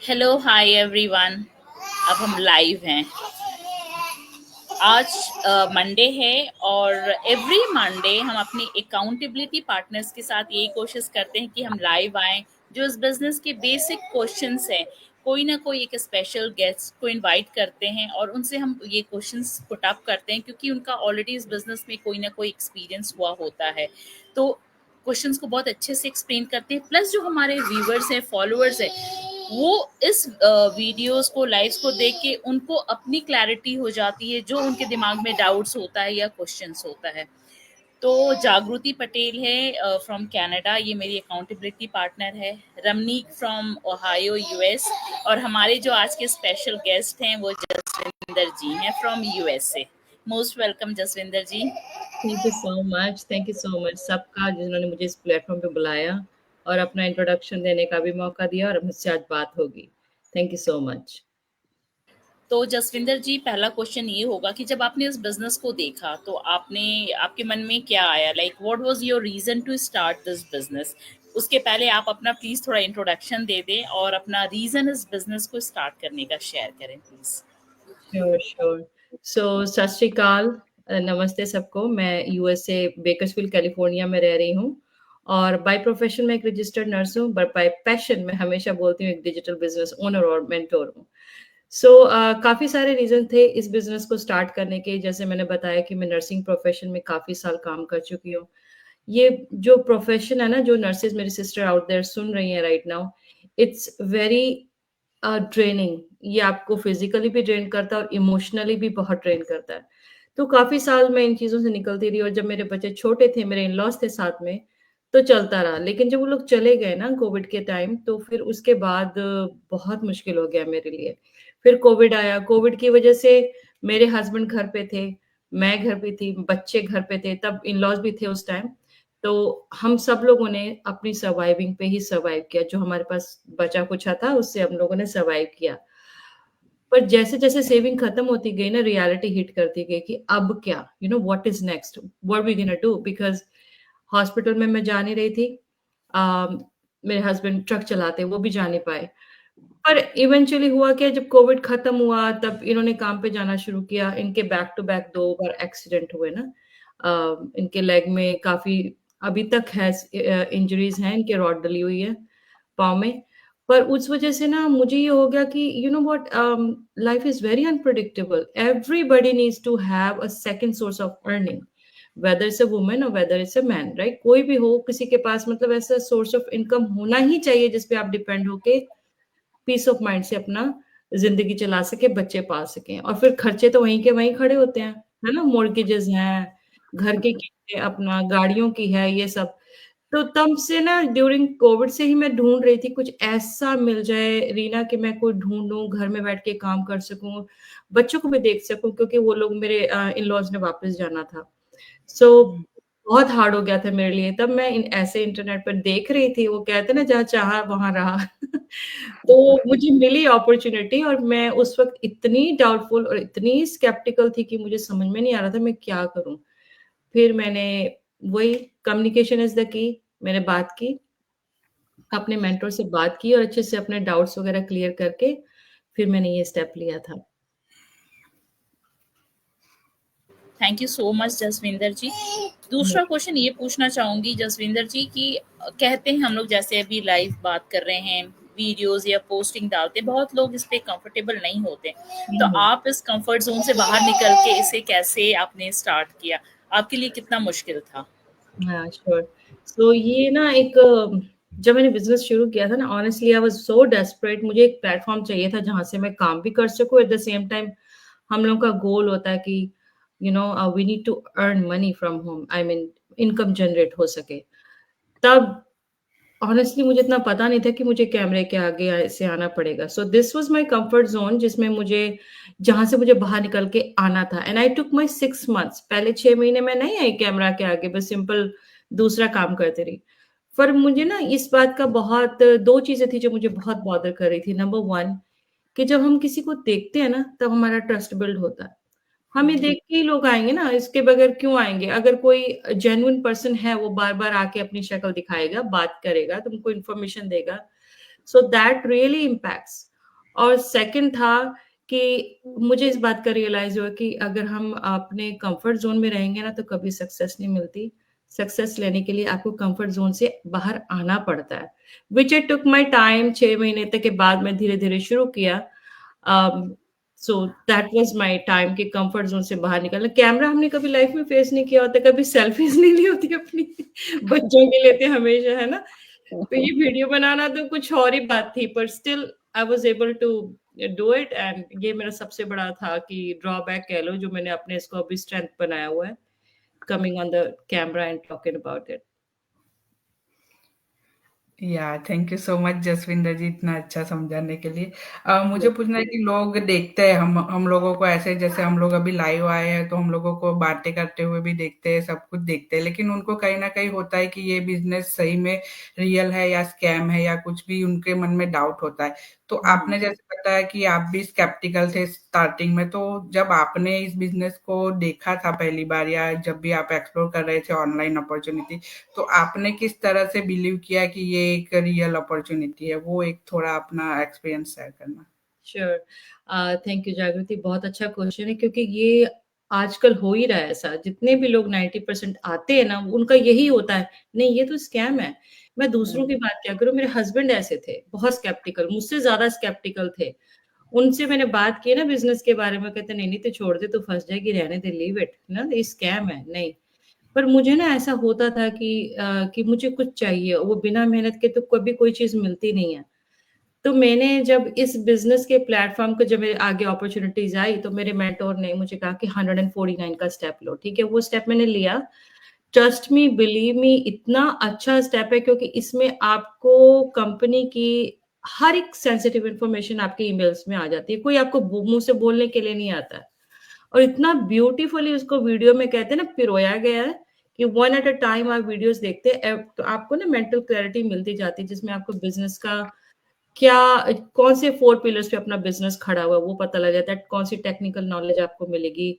Hello hi everyone. अब हम live हैं। आज मंडे है और एवरी मंडे हम अपनी अकाउंटेबिलिटी पार्टनर्स के साथ यही कोशिश करते हैं कि हम लाइव आएं। जो इस बिजनेस के बेसिक क्वेश्चंस हैं, कोई ना कोई एक स्पेशल गेस्ट को इनवाइट करते हैं और उनसे हम ये क्वेश्चंस पुट अप करते हैं, क्योंकि उनका ऑलरेडी इस बिजनेस में कोई ना कोई एक्सपीरियंस हुआ होता है। तो क्वेश्चंस को बहुत अच्छे से एक्सप्लेन करते हैं। प्लस जो हमारे व्यूवर्स हैं, फॉलोअर्स हैं, वो इस वीडियोस को, लाइव्स को देख के उनको अपनी क्लैरिटी हो जाती है, जो उनके दिमाग में डाउट्स होता है या क्वेश्चंस होता है। तो जागृति पटेल है फ्रॉम कनाडा, ये मेरी अकाउंटेबिलिटी पार्टनर है। Ramnik from Ohio US. और हमारे जो आज के स्पेशल गेस्ट हैं वो जसविंदर जी हैं from USA. Most welcome Jaswinder ji. Thank you so much, thank you so much सबका जिन्होंने मुझे इस प्लेटफॉर्म पे बुलाया और अपना इंट्रोडक्शन देने का भी मौका दिया और मुझसे आज बात होगी। Thank you so much. तो जसविंदर जी, पहला क्वेश्चन ये होगा कि जब आपने इस बिजनेस को देखा तो आपने आपके मन में क्या आया, like what was your reason to start this business. उसके पहले आप अपना प्लीज थोड़ा इंट्रोडक्शन दे दें और अपना रीजन इस बिजनेस को स्टार्ट करने का शेयर करें प्लीज। Sure sure. सो सत श्री अकाल, नमस्ते सबको। मैं यूएसए बेकर्सफील्ड कैलिफोर्निया में रह रही हूँ और बाय प्रोफेशन में एक रजिस्टर्ड नर्स हूँ, बट बाय पैशन मैं हमेशा बोलती हूँ एक डिजिटल बिजनेस ओनर और मेंटोर हूँ। सो काफ़ी सारे रीज़न थे इस बिज़नेस को स्टार्ट करने के। जैसे मैंने बताया कि मैं नर्सिंग प्रोफ़ेशन में काफ़ी साल काम कर चुकी हूँ। ये जो प्रोफ़ेशन है ना, जो नर्सेज़ मेरी सिस्टर आउट देयर सुन रही हैं right now, it's very draining. ये आपको फिज़िकली भी ड्रेन करता है और इमोशनली भी बहुत ड्रेन करता है। तो काफ़ी साल मैं इन चीज़ों से निकलती रही और जब मेरे बच्चे छोटे थे, मेरे इन-लॉज़ थे साथ में, तो चलता रहा। लेकिन जब वो लोग चले गए ना कोविड के टाइम, तो फिर उसके बाद बहुत मुश्किल हो गया मेरे लिए। फिर कोविड आया, कोविड की वजह से मेरे हस्बैंड घर पे थे, मैं घर पे थी, बच्चे घर पे थे, तब इन-लॉज़ भी थे उस टाइम। तो हम सब लोगों ने अपनी सर्वाइविंग पे ही सर्वाइव किया, जो हमारे पास बचा-कुचा था उससे हम लोगों ने सर्वाइव किया। पर जैसे-जैसे सेविंग खत्म होती गई ना, रियलिटी हिट करती गई कि अब क्या? What is next? What we gonna do? Because hospital में मैं जा नहीं रही थी। अ, मेरे हस्बैंड ट्रक चलाते हैं, वो भी जा नहीं पाए। पर इवेंचुअली हुआ क्या, जब कोविड खत्म हुआ तब इन्होंने काम पे जाना शुरू किया। इनके बैक टू बैक 2 बार एक्सीडेंट हुए ना। इनके लेग में काफ़ी अभी तक इंजरीज़ हैं, इनके रॉड डली हुई है पाँव में। पर उस वज़ह से ना मुझे ये हो गया कि what, life is very unpredictable. Everybody needs to have a second source of earning, whether it's a woman और whether it's a man, right? कोई भी हो, किसी के पास मतलब ऐसा सोर्स ऑफ इनकम होना ही चाहिए जिस पे आप डिपेंड होके पीस ऑफ माइंड से अपना ज़िंदगी चला सकें, बच्चे पाल सकें। और फिर खर्चे तो वहीं के वहीं खड़े होते हैं, है ना? मॉर्गेजेज़ हैं, घर के किस्तें, अपना गाड़ियों की है, ये सब। तो तब से ना ड्यूरिंग कोविड से ही मैं ढूँढ रही थी कुछ ऐसा मिल जाए रीना कि मैं कोई ढूँढूँ, घर में बैठ के काम कर सकूँ, बच्चों को भी देख सकूँ, क्योंकि वो लोग मेरे इन-लॉज़ ने वापस जाना था। सो बहुत हार्ड हो गया था मेरे लिए। तब मैं इन ऐसे इंटरनेट पर देख रही थी, वो कहते हैं ना जहाँ चाहा वहाँ रहा। तो मुझे मिली अपॉर्च्युनिटी और मैं उस वक़्त इतनी डाउटफुल और इतनी स्केप्टिकल थी कि मुझे समझ में नहीं आ रहा था मैं क्या करूँ? फिर मैंने वही कम्युनिकेशन इज़ द की, मैंने बात की, अपने मेंटर से बात की और अच्छे से अपने डाउट्स वग़ैरह क्लियर करके फिर मैंने ये स्टेप लिया था। Thank you so much Jaswinder ji. दूसरा क्वेश्चन ये पूछना चाहूंगी जसविंदर जी कि कहते हैं हम लोग, जैसे अभी लाइव बात कर रहे हैं, वीडियोस या पोस्टिंग डालते हैं, बहुत लोग इस पे कंफर्टेबल नहीं होते। तो हुँ, हुँ। आप इस कंफर्ट जोन से बाहर निकल के इसे कैसे आपने स्टार्ट किया? आपके लिए कितना मुश्किल था? हाँ, श्योर। सो ये ना एक जब मैंने बिज़नेस शुरू किया था ना, honestly I was so desperate. मुझे एक प्लेटफ़ॉर्म चाहिए था जहाँ से मैं काम भी कर सकूँ, एट द सेम टाइम हम लोगों का गोल होता है कि we need to earn money from home, I mean income generate हो सके। तब ऑनेस्टली मुझे इतना पता नहीं था कि मुझे कैमरे के आगे ऐसे आना पड़ेगा। So this was my comfort zone, जिसमें मुझे जहाँ से मुझे बाहर निकल के आना था, एंड आई टूक माय 6 मंथ्स। पहले 6 महीने मैं नहीं आई कैमरा के आगे, बस सिंपल दूसरा काम करती रही। पर मुझे ना इस बात का बहुत 2 चीज़ें थी जो मुझे बहुत बॉदर कर रही थी। नंबर 1, कि जब हम किसी को देखते हैं ना, तब हमारा ट्रस्ट बिल्ड होता है। हमें देख के ही लोग आएँगे ना, इसके बगैर क्यों आएँगे? अगर कोई जेन्युइन पर्सन है, वो बार-बार आके अपनी शक्ल दिखाएगा, बात करेगा, तुमको इन्फॉर्मेशन देगा, सो दैट रियली इम्पैक्ट्स। और सेकंड था कि मुझे इस बात का रियलाइज़ हुआ कि अगर हम अपने कंफर्ट ज़ोन में रहेंगे ना, तो कभी सक्सेस नहीं मिलती। सक्सेस लेने के लिए आपको कंफर्ट ज़ोन से बाहर आना पड़ता है, which it took my time. 6 महीने तक के बाद मैं धीरे-धीरे शुरू किया। So that was my time कि कंफर्ट ज़ोन से बाहर निकलना। कैमरा हमने कभी लाइफ में फेस नहीं किया होता, कभी सेल्फीज़ नहीं ली होती अपनी, बच्चों की लेते हमेशा, है ना? तो ये वीडियो बनाना तो कुछ और ही बात थी, पर still I was able to do it, and ये मेरा सबसे बड़ा था कि ड्रॉबैक कह लो, जो मैंने अपने इसको अभी स्ट्रेंथ बनाया हुआ है, coming on the camera and talking about it. Yeah thank you so much Jaswinder ji इतना अच्छा समझाने के लिए। मुझे पूछना है कि लोग देखते हैं हम लोगों को ऐसे, जैसे हम लोग अभी लाइव आए हैं तो हम लोगों को बातें करते हुए भी देखते हैं, सब कुछ देखते हैं, लेकिन उनको कहीं ना कहीं होता है कि ये बिजनेस सही में रियल है या स्कैम है, या कुछ भी उनके मन में डाउट होता है। तो आपने जैसे बताया कि आप भी स्केप्टिकल थे स्टार्टिंग में, तो जब आपने इस बिजनेस को देखा था पहली बार, या जब भी आप एक्सप्लोर कर रहे थे ऑनलाइन अपॉर्चुनिटी, तो आपने किस तरह से बिलीव किया कि ये एक रियल अपॉर्चुनिटी है? वो एक थोड़ा अपना एक्सपीरियंस शेयर करना। श्योर। थैंक यू जागृति, बहुत अच्छा क्वेश्चन है, क्योंकि ये आजकल हो ही रहा है ऐसा। जितने भी लोग 90% आते हैं ना, उनका यही होता है, नहीं ये तो स्कैम है। मैं दूसरों की बात क्या करूँ, मेरे हस्बैंड ऐसे थे, बहुत स्केप्टिकल, मुझसे ज़्यादा स्केप्टिकल थे। उनसे मैंने बात की ना बिज़नेस के बारे में, कहते नहीं, नहीं तो छोड़ दे, तू फँस जाएगी, रहने दे, लीव इट, ना ये स्कैम है, नहीं। पर मुझे ना ऐसा होता था कि मुझे कुछ चाहिए, वो बिना मेहनत के तो कभी कोई चीज़ मिलती नहीं है। तो मैंने जब इस बिज़नेस के प्लेटफ़ॉर्म को, जब मेरे आगे अपॉर्च्युनिटीज़ आई, तो मेरे मेंटर ने मुझे कहा कि 149 का स्टेप लो, ठीक है? वो स्टेप मैंने लिया। ट्रस्ट मी, बिलीव मी, इतना अच्छा स्टेप है, क्योंकि इसमें आपको कंपनी की हर एक सेंसिटिव इन्फॉर्मेशन आपके ईमेल्स में आ जाती है। कोई आपको मुँह से बोलने के लिए नहीं आता है। और इतना ब्यूटीफुली उसको वीडियो में कहते हैं ना, पिरोया गया है कि वन एट अ टाइम आप वीडियोज़ देखते हैं, तो आपको ना मेंटल क्लैरिटी मिलती जाती है, जिसमें आपको बिज़नेस का क्या, कौन से 4 पिलर्स पे अपना बिज़नेस खड़ा हुआ है, वो पता लग जाता है। कौन-सी टेक्निकल नॉलेज आपको मिलेगी,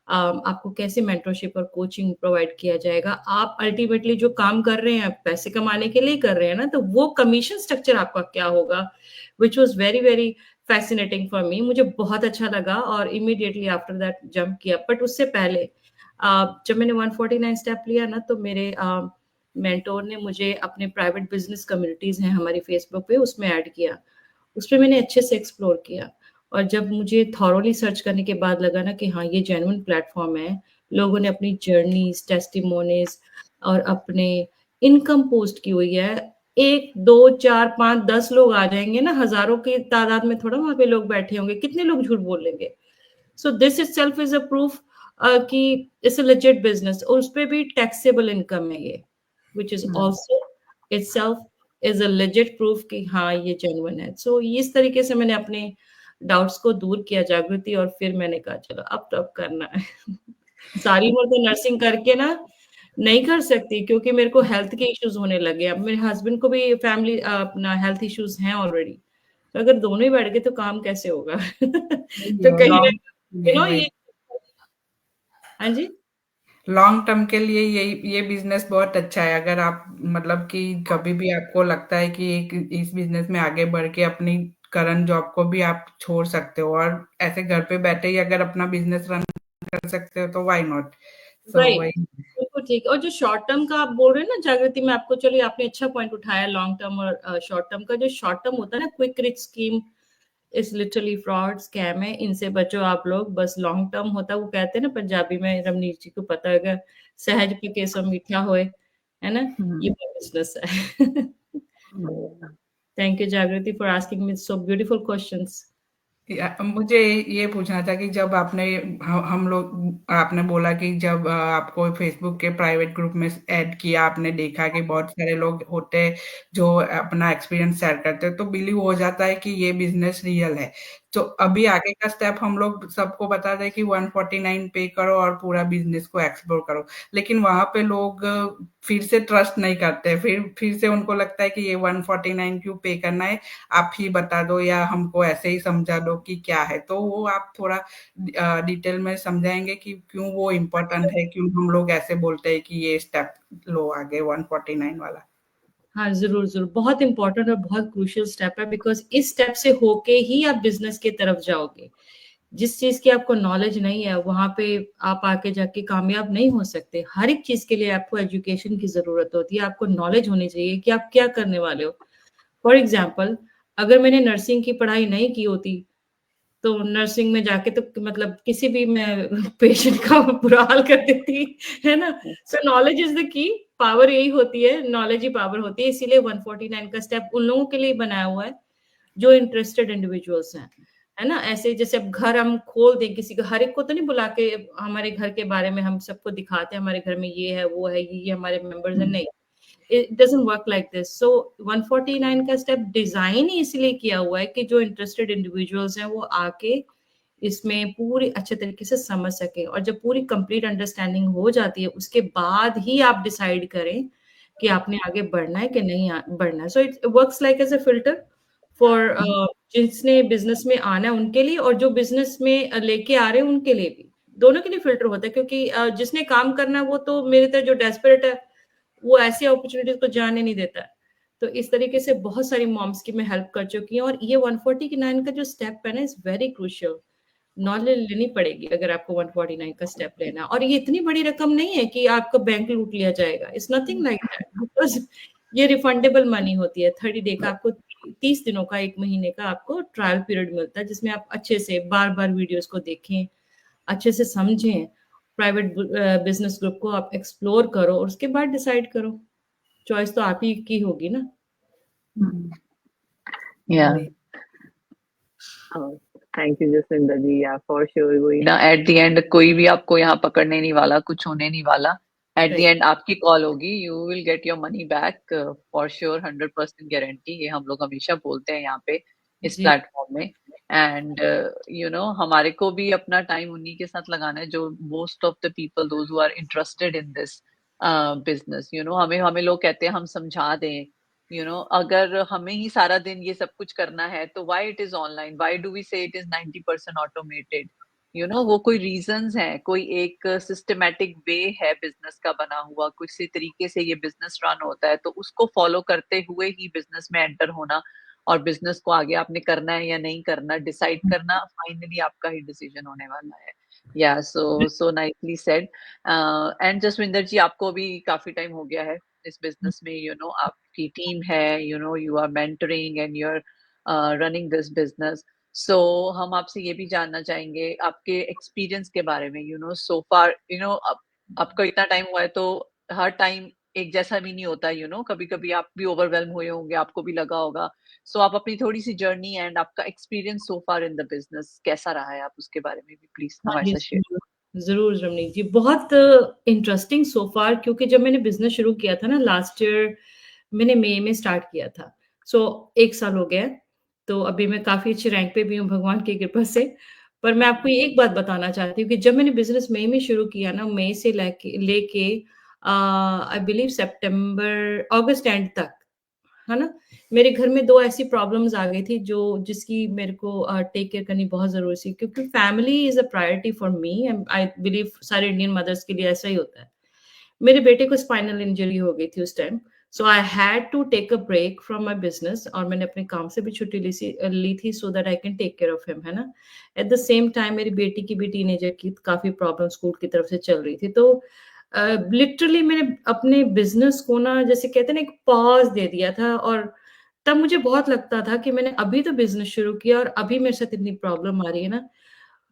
आपको कैसे मेंटरशिप और कोचिंग प्रोवाइड किया जाएगा। आप अल्टीमेटली जो काम कर रहे हैं, पैसे कमाने के लिए कर रहे हैं ना, तो वो कमीशन स्ट्रक्चर आपका क्या होगा, which was very, very fascinating for me. मुझे बहुत अच्छा लगा और इमीडिएटली आफ्टर दैट जंप किया। बट उससे पहले जब मैंने 149 स्टेप लिया ना, तो मेरे मेंटर ने मुझे अपने प्राइवेट बिज़नेस कम्युनिटीज़ हैं हमारी फेसबुक पे, उसमें ऐड किया। उसपे मैंने अच्छे से एक्सप्लोर किया, और जब मुझे थॉरोली सर्च करने के बाद लगा ना कि हाँ, ये जेन्युइन प्लेटफ़ॉर्म है, लोगों ने अपनी जर्नीज़, टेस्टिमोनीज़ और अपने इनकम पोस्ट की हुई है। 1, 2, 4, 5, 10 लोग आ जाएँगे ना, हज़ारों की तादाद में थोड़ा वहाँ पे लोग बैठे होंगे, कितने लोग झूठ बोलेंगे? So this itself is a proof कि इट्स अ लेजिट बिज़नेस, और उसपे भी टैक्सेबल इनकम है ये, which is also itself is a legit proof कि हाँ, ये जेन्युइन है। सो इस तरीके से मैंने अपने डाउट्स को दूर किया जागृति, और फिर मैंने कहा चलो अब तो अब करना है। सारी उम्र तो नर्सिंग करके ना नहीं कर सकती, क्योंकि मेरे को हेल्थ के इश्यूज़ होने लगे। अब मेरे हस्बैंड को भी फैमिली अपना हेल्थ इश्यूज़ हैं ऑलरेडी। तो अगर दोनों ही बैठ गए तो काम कैसे होगा? तो कहीं न, लॉन्ग वही ये, हाँ जी? लॉन्ग टर्म के लिए ये बिजनेस बहुत अच्छा है। अगर आप मतलब कि कभी भी आपको लगता है कि एक इस बिजनेस में आगे बढ़ के अपनी करंट जॉब को भी आप छोड़ सकते हो, और ऐसे घर पे बैठे ही अगर अपना बिजनेस रन कर सकते हो, तो व्हाई नॉट। सो राइट, वही। बिल्कुल ठीक। और जो शॉर्ट टर्म का आप बोल रहे हैं ना जागृति, मैं आपको, चलिए आपने अच्छा पॉइंट उठाया लॉन्ग टर्म और शॉर्ट टर्म का। जो शॉर्ट टर्म होता है ना, quick rich scheme is literally fraud, scam है, इनसे बचो आप लोग। बस लॉन्ग टर्म होता है, वो कहते हैं ना पंजाबी में, रमनीत जी को पता होगा, सहज पके सो मीठा होए, है ना? ये वो बिज़नेस है। थैंक यू जागृति for asking me so beautiful questions. मुझे ये पूछना था कि जब आपने हम लोग आपने बोला कि जब आपको फेसबुक के प्राइवेट ग्रुप में ऐड किया, आपने देखा कि बहुत सारे लोग होते हैं जो अपना एक्सपीरियंस शेयर करते हैं, तो बिलीव हो जाता है कि ये बिजनेस रियल है। तो अभी आगे का स्टेप हम लोग सबको बता दें कि 149 पे करो और पूरा बिजनेस को एक्सप्लोर करो, लेकिन वहां पे लोग फिर से ट्रस्ट नहीं करते, फिर से उनको लगता है कि ये 149 क्यों पे करना है, आप ही बता दो या हमको ऐसे ही समझा दो कि क्या है। तो वो आप थोड़ा डिटेल में समझाएंगे कि क्यों वो इम्पोर्टेंट है, क्यों हम लोग ऐसे बोलते हैं कि ये स्टेप लो आगे 149 वाला। हाँ, ज़रूर, ज़रूर। बहुत इम्पोर्टेंट और बहुत क्रूशियल स्टेप है, बिकॉज़ इस स्टेप से होके ही आप बिज़नेस की तरफ जाओगे। जिस चीज़ की आपको नॉलेज नहीं है, वहाँ पे आप आके जाके कामयाब नहीं हो सकते। हर एक चीज़ के लिए आपको एजुकेशन की ज़रूरत होती है, आपको नॉलेज होनी चाहिए कि आप क्या करने वाले हो। फॉर एग्ज़ाम्पल, अगर मैंने नर्सिंग की पढ़ाई नहीं की होती, तो नर्सिंग में जाके तो मतलब किसी भी मैं पेशेंट का बुरा हाल कर देती, है ना? सो knowledge is the key, power यही होती है, नॉलेज ही पावर होती है, इसीलिए 149 का स्टेप उन लोगों के लिए बनाया हुआ है, जो इंटरेस्टेड इंडिविजुअल्स हैं, है ना? ऐसे जैसे अब घर हम खोल दें किसी का, हर एक को तो नहीं बुला के हमारे घर के बारे में हम सबको दिखाते हैं, हमारे घर में ये है, वो है, ये हमारे मेंबर्स हैं, नहीं। It doesn't work like this. So 149 का स्टेप डिज़ाइन ही इसलिए किया हुआ है कि जो इंटरेस्टेड इंडिविजुअल्स हैं, वो आके इसमें पूरी अच्छे तरीके से समझ सकें, और जब पूरी कंप्लीट अंडरस्टैंडिंग हो जाती है, उसके बाद ही आप डिसाइड करें कि आपने आगे बढ़ना है कि नहीं बढ़ना है। So it works like as a filter for जिसने बिज़नेस में आना है उनके लिए, और जो बिज़नेस में लेके आ रहे हैं उनके लिए भी। दोनों के लिए फिल्टर होता है, क्योंकि जिसने काम करना है वो तो मेरी तरह जो डेस्परेट है, वो ऐसी अपॉर्चुनिटीज़ को जाने नहीं देता है। तो इस तरीके से बहुत सारी मॉम्स की मैं हेल्प कर चुकी हूँ, और ये 149 का जो स्टेप है ना, इज़ वेरी क्रूशियल। नॉलेज लेनी पड़ेगी अगर आपको 149 का स्टेप लेना है, और ये इतनी बड़ी रकम नहीं है कि आपका बैंक लूट लिया जाएगा। It's nothing like that, because ये रिफंडेबल मनी होती है। 30 डे का आपको, 30 दिनों का, 1 महीने का आपको ट्रायल पीरियड मिलता है, जिसमें आप अच्छे से बार-बार वीडियोज़ को देखें, अच्छे से समझें, प्राइवेट बिज़नेस ग्रुप को आप एक्सप्लोर करो, और उसके बाद डिसाइड करो। चॉइस तो आप ही की होगी ना। या जी। थैंक यू जसविंदर जी। या फॉर श्योर वही ना, एट द एंड कोई भी आपको यहाँ पकड़ने नहीं वाला, कुछ होने नहीं वाला। At the right. एंड आपकी कॉल होगी, you will get your money back for sure, 100% guarantee. ये हम लोग हमेशा बोलते हैं यहाँ पे इस जी, प्लेटफॉर्म में। एंड यू नो, हमारे को भी अपना टाइम उन्हीं के साथ लगाना है जो most of the people, those who are interested in this business. You know, हमें हमें लोग कहते हैं हम समझा दें, यू नो, अगर हमें ही सारा दिन ये सब कुछ करना है तो why it is online, why do we say it is 90% automated. You know, वो कोई रीजंस हैं, कोई एक सिस्टमेटिक वे है बिजनेस का बना हुआ, किसी तरीके से ये बिजनेस रन होता है, तो उसको फॉलो करते हुए ही बिजनेस में एंटर होना, और बिजनेस को आगे आपने करना है या नहीं करना, डिसाइड करना फाइनली आपका ही डिसीजन होने वाला है। Yeah so nicely said. And Jaswinder ji, आपको भी काफी टाइम हो गया है इस बिजनेस में, यू नो, आपकी टीम है, you know, you are mentoring and you are running this business. So हम आपसे ये भी जानना चाहेंगे आपके एक्सपीरियंस के बारे में, you no, so far, you know, आपका इतना टाइम हुआ है तो हर टाइम एक जैसा भी नहीं होता, यू नो, कभी कभी आप भी ओवरवेलम हुए होंगे, आपको भी लगा होगा। सो आप अपनी थोड़ी सी जर्नी एंड आपका experience so far in the business कैसा रहा है, आप उसके बारे में भी प्लीज हाँ हमारे जी, साथ शेयर। ज़रूर। ज़रूर रमनीक जी, बहुत इंटरेस्टिंग सो फार, क्योंकि जब मैंने बिज़नेस शुरू किया था ना लास्ट ईयर, मैंने मई में स्टार्ट किया था। सो 1 साल हो गया है, तो अभी मैं काफ़ी अच्छी रैंक पे भी हूँ भगवान की कृपा से। पर मैं आपको एक बात बताना चाहती हूँ कि जब मैंने बिज़नेस मई में शुरू किया ना, मई से लेके लेके I believe September August and तक, है ना? मेरे घर में 2 ऐसी प्रॉब्लम्स आ गई थी जो जिसकी मेरे को टेक केयर करनी बहुत ज़रूरी थी, क्योंकि family is a priority for me, and I believe सारे इंडियन मदर्स के लिए ऐसा ही होता है। मेरे बेटे को स्पाइनल इंजरी हो गई थी उस time, so I had to take a break from my business, और मैंने अपने काम से भी छुट्टी ली थी so that I can take care of him, है ना? एट द सेम टाइम मेरी बेटी की भी टीनेजर की काफ़ी प्रॉब्लम स्कूल की तरफ से चल रही थी, तो लिटरली मैंने अपने बिज़नेस को ना, जैसे कहते हैं ना, एक पॉज़ दे दिया था, और तब मुझे बहुत लगता था कि मैंने अभी तो बिज़नेस शुरू किया और अभी मेरे साथ इतनी प्रॉब्लम आ रही है ना।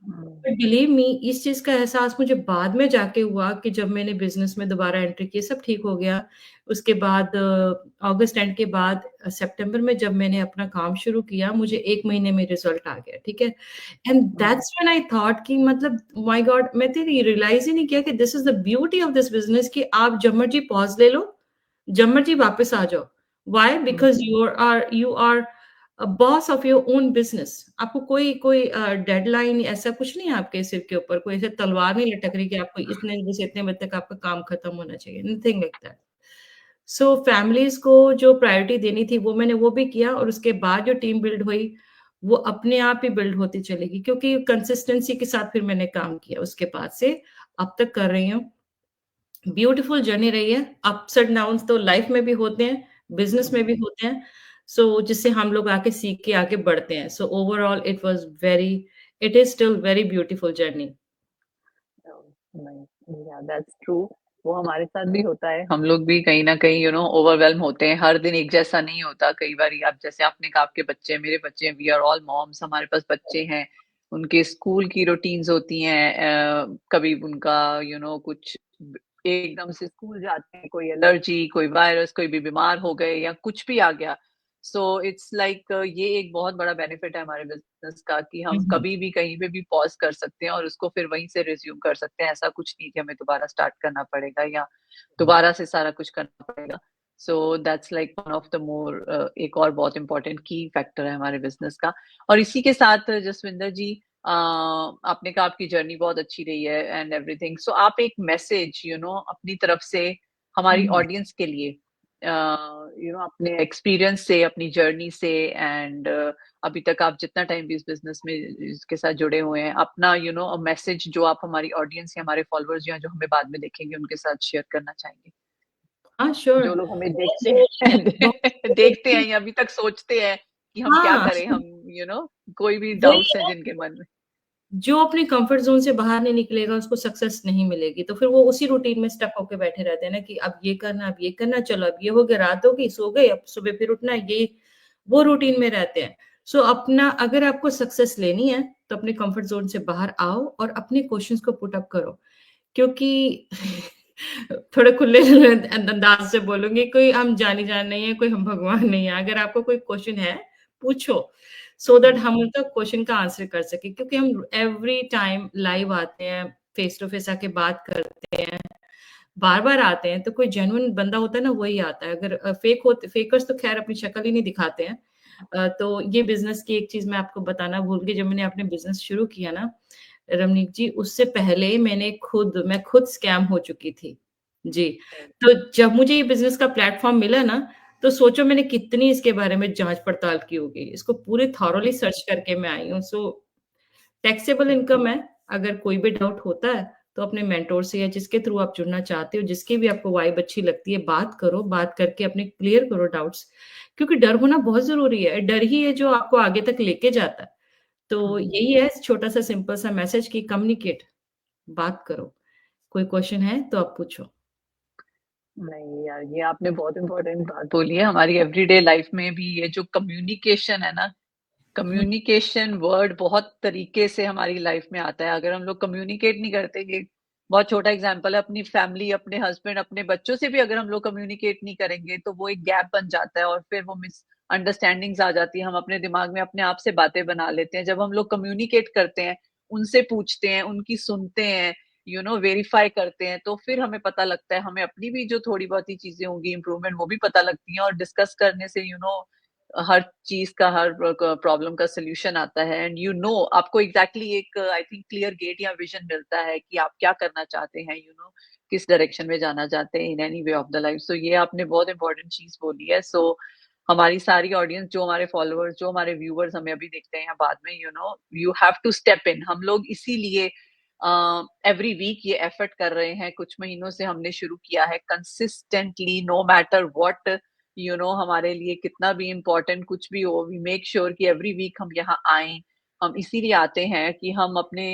बट बिलीव मी, इस चीज़ का एहसास मुझे बाद में जाके हुआ कि जब मैंने बिज़नेस में दोबारा एंट्री की, सब ठीक हो गया। उसके बाद अगस्त एंड के बाद सितंबर में जब मैंने अपना काम शुरू किया, मुझे 1 महीने में रिज़ल्ट आ गया, ठीक है? And that's when I thought कि मतलब माय गॉड, मैं तो ये रियलाइज़ ही नहीं किया कि this is the beauty of this business, कि आप जब मर्ज़ी पॉज़ ले लो, जब मर्ज़ी वापस आ जाओ। Why? Because you are boss of your own business. आपको कोई कोई डेडलाइन ऐसा कुछ नहीं है आपके सिर के ऊपर, कोई ऐसे तलवार नहीं लटक रही कि आपको इतने बजे से इतने बजे तक आपका काम खत्म होना चाहिए, nothing like that. So families को जो प्रायोरिटी देनी थी वो मैंने वो भी किया, और उसके बाद जो टीम बिल्ड हुई, वो अपने आप ही बिल्ड होती चलेगी, क्योंकि कंसिस्टेंसी के साथ फिर मैंने काम किया उसके बाद से अब तक कर रही हूँ। ब्यूटीफुल जर्नी रही है, अप्स एंड डाउन्स तो लाइफ में भी होते हैं, बिजनेस में भी होते हैं, सो जिससे हम लोग आके सीख के आगे बढ़ते हैं। So overall it is still very beautiful journey. That's true. वो हमारे साथ भी होता है, हम लोग भी कहीं ना कहीं ओवरवेल्म होते हैं, हर दिन एक जैसा नहीं होता। कई बार आप जैसे आपने कहा आपके बच्चे, मेरे बच्चे, वी आर ऑल मॉम्स, हमारे पास बच्चे हैं, उनके स्कूल की रूटीन्स होती हैं। कभी उनका कुछ एकदम से स्कूल जाते हैं, कोई एलर्जी, कोई वायरस, कोई भी बीमार हो गए या कुछ भी आ गया। सो इट्स लाइक ये एक बहुत बड़ा बेनिफिट है हमारे बिजनेस का कि हम कभी भी कहीं पे भी पॉज कर सकते हैं और उसको फिर वहीं से रिज्यूम कर सकते हैं। ऐसा कुछ नहीं कि हमें दोबारा स्टार्ट करना पड़ेगा या दोबारा से सारा कुछ करना पड़ेगा। So that's like one of the more एक और बहुत इंपॉर्टेंट की फैक्टर है हमारे बिजनेस का। और इसी के साथ जसविंदर जी, आपने कहा आपकी जर्नी बहुत अच्छी रही है एंड एवरीथिंग। सो आप एक मैसेज अपनी तरफ से हमारी ऑडियंस के लिए अपने एक्सपीरियंस से, अपनी जर्नी से एंड अभी तक आप जितना टाइम भी इस बिजनेस में इसके साथ जुड़े हुए हैं, अपना मैसेज जो आप हमारी ऑडियंस या हमारे फॉलोअर्स या जो हमें बाद में देखेंगे उनके साथ शेयर करना चाहेंगे। हाँ, श्योर। जो लोग हमें देखते हैं देखते हैं या अभी तक सोचते हैं कि हम क्या हाँ, करें, हम कोई भी वही डाउट्स हैं है, जिनके मन में। जो अपने कंफर्ट जोन से बाहर नहीं निकलेगा उसको सक्सेस नहीं मिलेगी, तो फिर वो उसी रूटीन में स्टक होके बैठे रहते हैं ना कि अब ये करना, अब ये करना, चलो अब ये हो गया, रात हो गई, सो गए, अब सुबह फिर उठना, ये वो रूटीन में रहते हैं। सो अपना, अगर आपको सक्सेस लेनी है तो अपने कंफर्ट जोन से बाहर आओ और अपने क्वेश्चंस को पुट अप करो, क्योंकि थोड़े खुले अंदाज से बोलूंगी, कोई हम जानी जान नहीं है, कोई हम भगवान नहीं है। अगर आपको कोई क्वेश्चन है, पूछो, सो दैट हम उनका क्वेश्चन का आंसर कर सके, क्योंकि हम एवरी टाइम लाइव आते हैं, फेस टू फेस आके बात करते हैं, बार बार आते हैं, तो कोई जेन्युइन बंदा होता है ना, वही आता है। अगर फेकर्स तो खैर अपनी शक्ल ही नहीं दिखाते हैं। तो ये बिजनेस की एक चीज मैं आपको बताना भूल गई, जब मैंने अपने बिजनेस शुरू किया ना रमनीक जी, उससे पहले मैं खुद स्कैम हो चुकी थी जी। तो जब मुझे ये बिजनेस का प्लेटफॉर्म मिला ना, तो सोचो मैंने कितनी इसके बारे में जांच पड़ताल की होगी, इसको पूरे थॉरोली सर्च करके मैं आई हूँ। सो टैक्सेबल इनकम है, अगर कोई भी डाउट होता है तो अपने मेंटोर से या जिसके थ्रू आप जुड़ना चाहते हो, जिसकी भी आपको वाइब अच्छी लगती है, बात करो, बात करके अपने क्लियर करो डाउट्स, क्योंकि डर होना बहुत जरूरी है। डर ही है जो आपको आगे तक लेके जाता है। तो यही है छोटा सा सिंपल सा मैसेज कि कम्युनिकेट, बात करो, कोई क्वेश्चन है तो आप पूछो। नहीं यार, ये आपने बहुत इंपॉर्टेंट बात बोली है। हमारी एवरीडे लाइफ में भी ये जो कम्युनिकेशन है ना, कम्युनिकेशन वर्ड बहुत तरीके से हमारी लाइफ में आता है। अगर हम लोग कम्युनिकेट नहीं करते, ये बहुत छोटा एग्जांपल है, अपनी फैमिली, अपने हस्बैंड, अपने बच्चों से भी अगर हम लोग कम्युनिकेट नहीं करेंगे तो वो एक गैप बन जाता है और फिर वो मिस अंडरस्टैंडिंग्स आ जाती है। हम अपने दिमाग में अपने आप से बातें बना लेते हैं। जब हम लोग कम्युनिकेट करते हैं, उनसे पूछते हैं, उनकी सुनते हैं, वेरीफाई करते हैं, तो फिर हमें पता लगता है, हमें अपनी भी जो थोड़ी बहुत ही चीजें होंगी इम्प्रूवमेंट, वो भी पता लगती हैं। और डिस्कस करने से हर चीज का, हर प्रॉब्लम का सोल्यूशन आता है। एंड आपको एग्जैक्टली एक आई थिंक क्लियर गेट या विजन मिलता है कि आप क्या करना चाहते हैं, किस डायरेक्शन में जाना चाहते हैं in any way of the life. So ये आपने बहुत इंपॉर्टेंट चीज बोली है। सो हमारी सारी ऑडियंस, जो हमारे फॉलोअर्स, जो हमारे व्यूअर्स हमें अभी देखते हैं या बाद में, you have to step in. हम लोग इसीलिए एवरी वीक ये एफर्ट कर रहे हैं। कुछ महीनों से हमने शुरू किया है कंसिस्टेंटली, नो मैटर व्हाट हमारे लिए कितना भी इम्पोर्टेंट कुछ भी हो, वी मेक श्योर कि एवरी वीक हम यहाँ आए। हम इसीलिए आते हैं कि हम अपने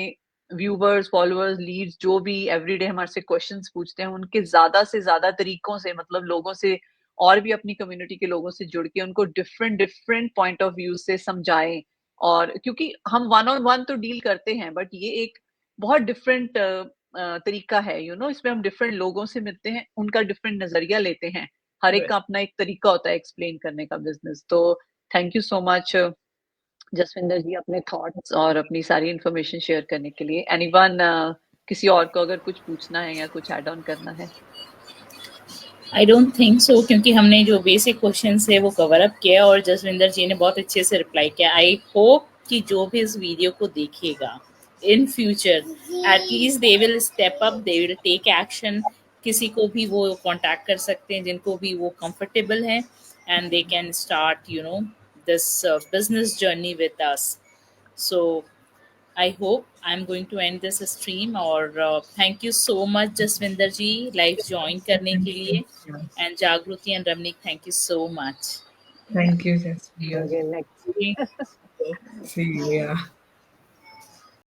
व्यूवर्स, फॉलोअर्स, लीड्स, जो भी एवरीडे हमारे से क्वेश्चंस पूछते हैं, उनके ज्यादा से ज्यादा तरीकों से, मतलब लोगों से और भी अपनी कम्युनिटी के लोगों से जुड़ के उनको different different point of view से समझाएं। और क्योंकि हम वन ऑन वन तो डील करते हैं, बट ये एक बहुत डिफरेंट तरीका है। इसमें हम डिफरेंट लोगों से मिलते हैं, उनका डिफरेंट नजरिया लेते हैं। हर एक का अपना एक तरीका होता है एक्सप्लेन करने का बिजनेस। तो thank you so much Jaswinder ji, अपने थॉट्स और अपनी सारी इंफॉर्मेशन शेयर करने के लिए। एनीवन किसी और को अगर कुछ पूछना है या कुछ ऐड ऑन करना है? आई डोंट थिंक सो, क्योंकि हमने जो बेसिक क्वेश्चन है वो कवर अप किया और जसविंदर जी ने बहुत अच्छे से रिप्लाई किया। आई होप कि जो भी इस वीडियो को देखेगा in future, at least they will step up, they will take action. किसी को भी वो कांटेक्ट कर सकते हैं जिनको भी वो कंफर्टेबल है, and they can start this business journey with us. So I hope I'm going to end this stream. और thank you so much Jaswinder ji live join करने के Thank लिए, you. Yes. and जागृति and Ramnik, thank you so much. Thank you, Jaspreet. again next. See you. Yeah.